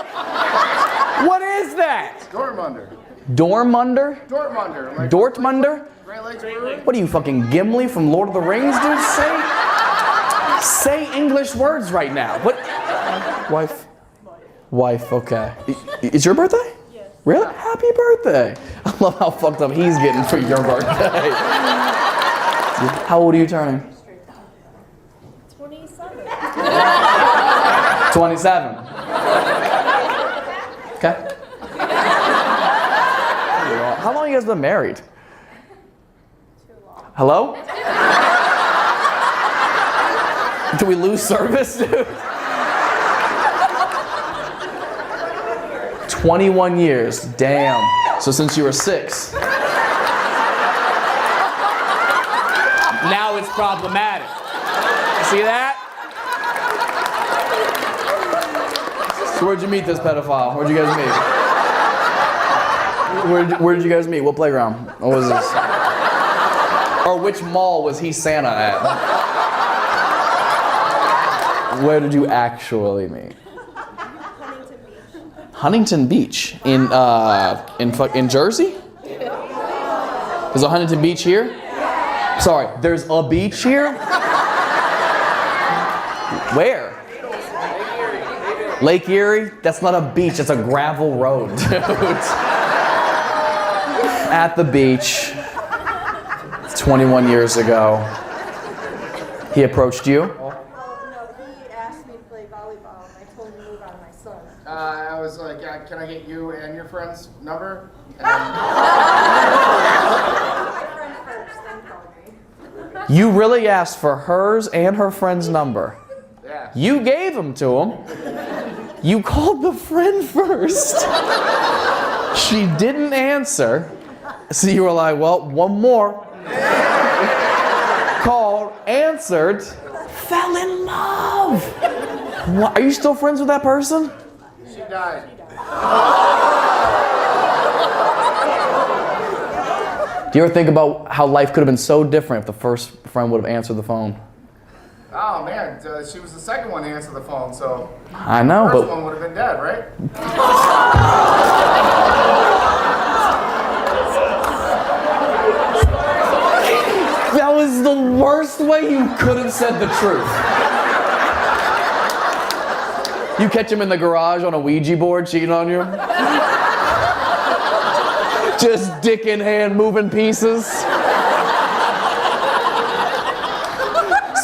What is that? Dortmunder. Dortmunder? Dortmunder. Like Dortmunder? Great Lakes Brewery. What are you, fucking Gimli from Lord of the Rings, dude? Say English words right now. What? Wife, okay. It's your birthday? Yes. Really? Happy birthday. I love how fucked up he's getting for your birthday. How old are you turning? 27. 27. Okay. How long have you guys been married? Too long. Hello? Do we lose service, dude? 21 years. Damn. So since you were 6. Now it's problematic. See that? So where'd you meet this pedophile? Where'd you guys meet? Where did you guys meet? What playground? What was this? Or which mall was he Santa at? Where did you actually meet? Huntington Beach. In Jersey? There's a Huntington Beach here? Sorry, there's a beach here? Where? Lake Erie? That's not a beach, it's a gravel road, dude. At the beach. 21 years ago. He approached you? Oh, no, he asked me to play volleyball, and I told him to move out of my son. I was like, can I get you and your friend's number? And My friend first, then called me. You really asked for hers and her friend's number. yeah. You gave them to him. You called the friend first. She didn't answer. So you were like, well, one more. Called, answered, fell in love. What, are you still friends with that person? She died. Do you ever think about how life could have been so different if the first friend would have answered the phone? Oh man, she was the second one to answer the phone, so I know, the first but one would have been dead, right? that was the worst way you could have said the truth. You catch him in the garage on a Ouija board cheating on you? Just dick in hand moving pieces.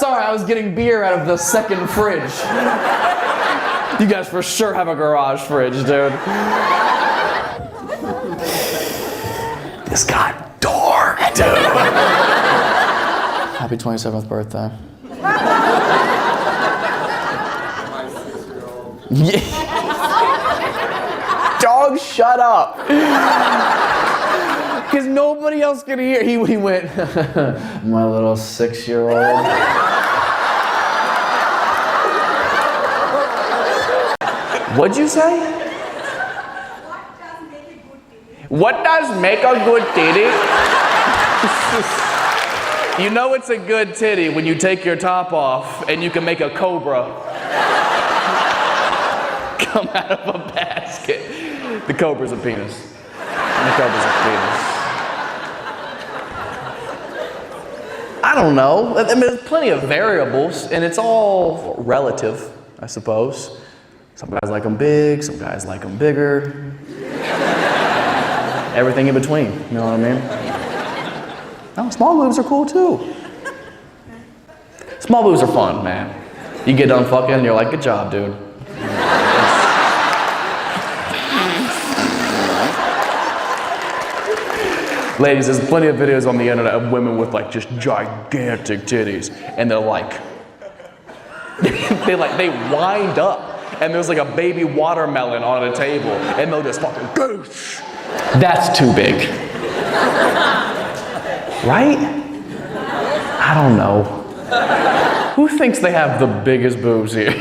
Sorry, I was getting beer out of the second fridge. You guys for sure have a garage fridge, dude. This got dark, dude. Happy 27th birthday. Yeah. Dog, shut up. Because nobody else can hear. He went, my little 6-year-old. What'd you say? What does make a good titty? You know it's a good titty when you take your top off and you can make a cobra come out of a basket. The cobra's a penis. The cobra's a penis. I don't know. I mean, there's plenty of variables, and it's all relative, I suppose. Some guys like them big, some guys like them bigger. Everything in between, you know what I mean? No, small boobs are cool too. Small boobs are fun, man. You get done fucking and you're like, good job, dude. Ladies, there's plenty of videos on the internet of women with like just gigantic titties, and they're like, they wind up, and there's like a baby watermelon on a table, and they'll just fucking goosh. That's too big. Right? I don't know. Who thinks they have the biggest boobs here? In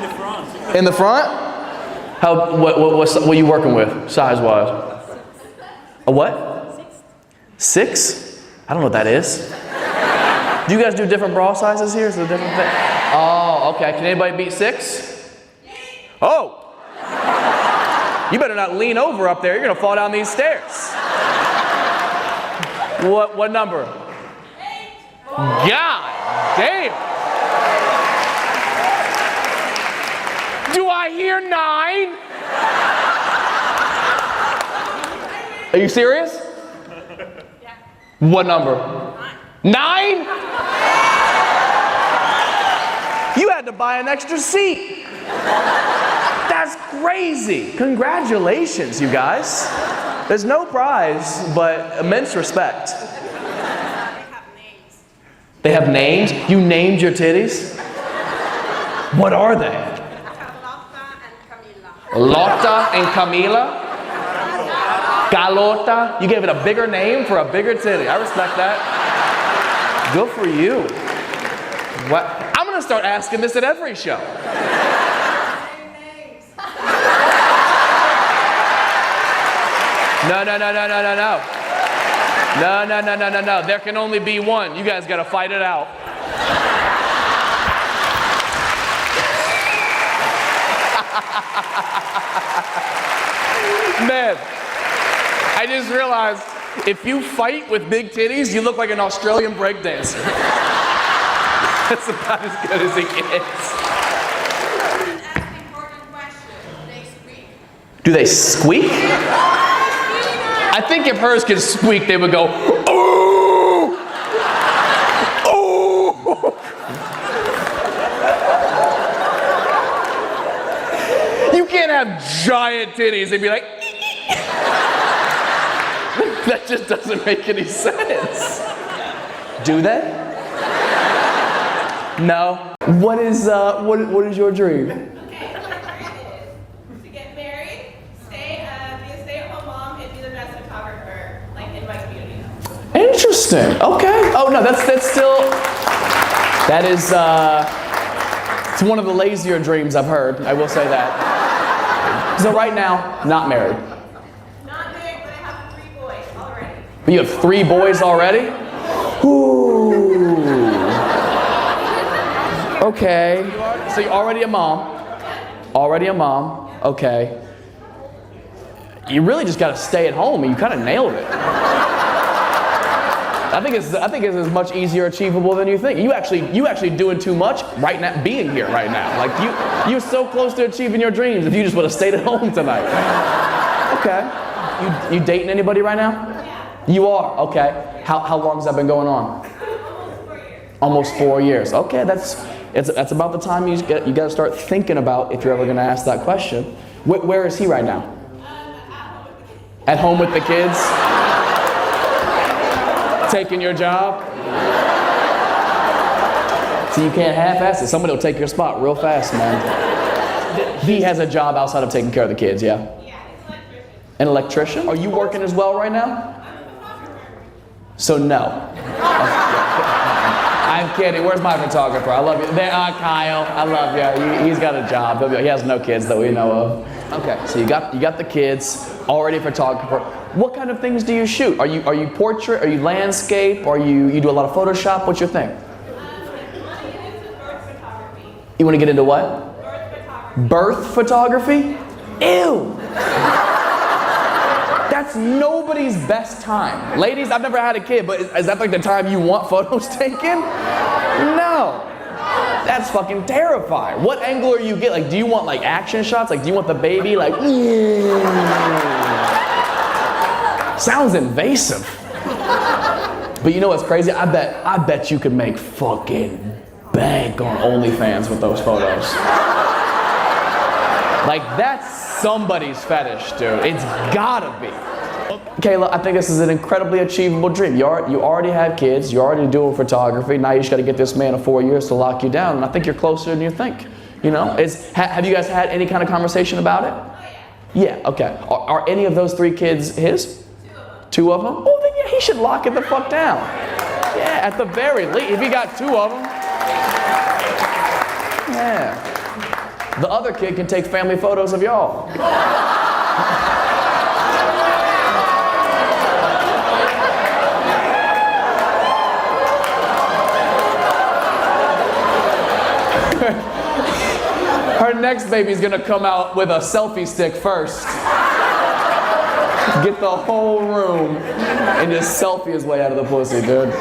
the front. In the front? What are you working with, size-wise? A what? 6? I don't know what that is. Do you guys do different bra sizes here? Is it a different thing? Oh, okay. Can anybody beat 6? Oh! You better not lean over up there. You're gonna fall down these stairs. What number? 8. God damn! Do I hear 9? Are you serious? Yeah. What number? 9? You had to buy an extra seat. That's crazy. Congratulations, you guys. There's no prize, but immense respect. They have names. They have names? You named your titties? What are they? Carlotta and Camila. Lotta and Camila? Galota? You gave it a bigger name for a bigger titty. I respect that. Good for you. What? I'm gonna start asking this at every show. No. No. There can only be one. You guys gotta fight it out. Man, I just realized if you fight with big titties, you look like an Australian breakdancer. That's about as good as it gets. Ask important question. They squeak. Do they squeak? I think if hers could squeak, they would go, ooh! Ooh! You can't have giant titties and be like, that just doesn't make any sense. Do they? No. What is your dream? Okay, to get married, be a stay-at-home mom, and be the best photographer, like in my community. Interesting. Okay. Oh no, that's still. That is. It's one of the lazier dreams I've heard. I will say that. So right now, not married. Not married, but I have 3 boys already. But you have 3 boys already? Ooh. Okay. So you're already a mom. Already a mom. Okay. You really just got to stay at home, and you kind of nailed it. I think it's as much easier achievable than you think. You actually doing too much right now, being here right now. Like you're so close to achieving your dreams if you just would have stayed at home tonight. Okay. You dating anybody right now? Yeah. You are. Okay. How long has that been going on? Almost 4 years. Almost 4 years. Okay, that's about the time you got to start thinking about if you're ever going to ask that question. Where is he right now? At home with the kids. Taking your job. So you can't half-ass it. Somebody will take your spot real fast, man. He has a job outside of taking care of the kids, yeah? Yeah, he's an electrician. An electrician? Are you working as well right now? So no. I'm kidding. Where's my photographer? I love you. There, Kyle. I love you. He's got a job. He has no kids that we know of. Okay, so you got the kids. Already a photographer. What kind of things do you shoot? Are you portrait? Are you landscape? Are you do a lot of Photoshop? What's your thing? I want to get into birth photography. You want to get into what? Birth photography. Birth photography? Ew. That's nobody's best time. Ladies, I've never had a kid, but is that like the time you want photos taken? No. That's fucking terrifying. What angle are you get? Like, do you want like action shots? Like, do you want the baby like? Sounds invasive. But you know what's crazy? I bet you could make fucking bank on OnlyFans with those photos. Like that's somebody's fetish, dude. It's gotta be. Kayla, I think this is an incredibly achievable dream. You already have kids. You're already doing photography. Now you just got to get this man of 4 years to lock you down. And I think you're closer than you think. You know, have you guys had any kind of conversation about it? Oh, yeah. Yeah. Okay. Are any of those 3 kids his? 2 of them. 2 of them? Oh, then you he should lock it the fuck down. Yeah, at the very least, if he got 2 of them. Yeah. The other kid can take family photos of y'all. Her next baby's gonna come out with a selfie stick first. Get the whole room and just selfie his way out of the pussy, dude.